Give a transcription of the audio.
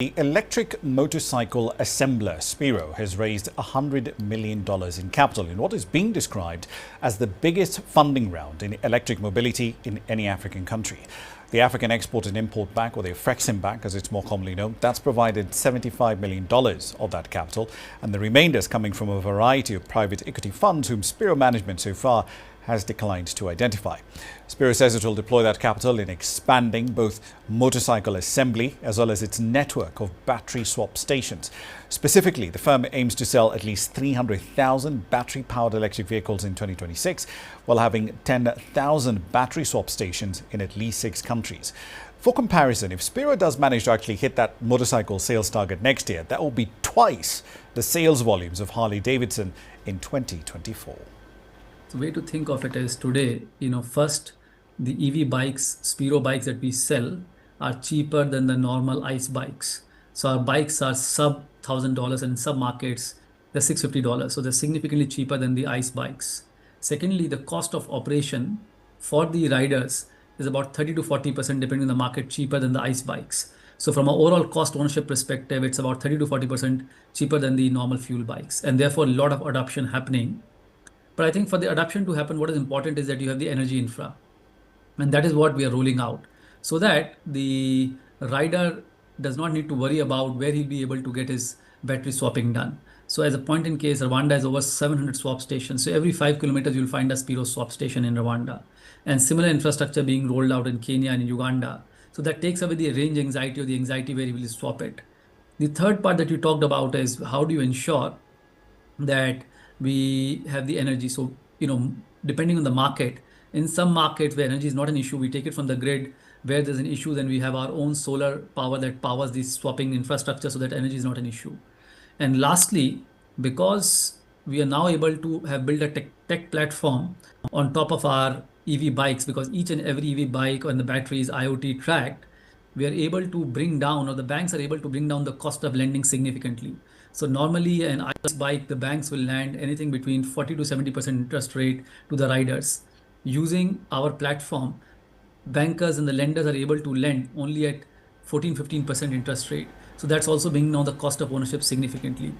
The electric motorcycle assembler Spiro has raised $100 million in capital in what is being described as the biggest funding round in electric mobility in any African country. The African Export and Import Bank, or the Afrexim Bank as it's more commonly known, that's provided $75 million of that capital, and the remainder is coming from a variety of private equity funds whom Spiro management so far has declined to identify. Spiro says it will deploy that capital in expanding both motorcycle assembly as well as its network of battery swap stations. Specifically, the firm aims to sell at least 300,000 battery-powered electric vehicles in 2026, while having 10,000 battery swap stations in at least 6 countries. For comparison, if Spiro does manage to actually hit that motorcycle sales target next year, that will be twice the sales volumes of Harley-Davidson in 2024. The way to think of it is today, first, the EV bikes, Spiro bikes that we sell are cheaper than the normal ICE bikes. So our bikes are sub $1,000 and in some markets, they're $650. So they're significantly cheaper than the ICE bikes. Secondly, the cost of operation for the riders is about 30 to 40% depending on the market cheaper than the ICE bikes. So from an overall cost ownership perspective, it's about 30 to 40% cheaper than the normal fuel bikes. And therefore, a lot of adoption happening. But I think for the adoption to happen, what is important is that you have the energy infra. And that is what we are rolling out so that the rider does not need to worry about where he'll be able to get his battery swapping done. So as a point in case, Rwanda has over 700 swap stations. So every 5 kilometers, you'll find a Spiro swap station in Rwanda. And similar infrastructure being rolled out in Kenya and in Uganda. So that takes away the range anxiety or the anxiety where you will swap it. The third part that you talked about is how do you ensure that we have the energy. So, depending on the market, in some markets where energy is not an issue, we take it from the grid. Where there's an issue, then we have our own solar power that powers the swapping infrastructure so that energy is not an issue. And lastly, because we are now able to have built a tech platform on top of our EV bikes, because each and every EV bike on the battery is IoT tracked, we are able to bring down, or the banks are able to bring down the cost of lending significantly. So normally an ICE bike, the banks will lend anything between 40 to 70% interest rate to the riders. Using our platform, bankers and the lenders are able to lend only at 14-15% interest rate. So that's also bringing down the cost of ownership significantly.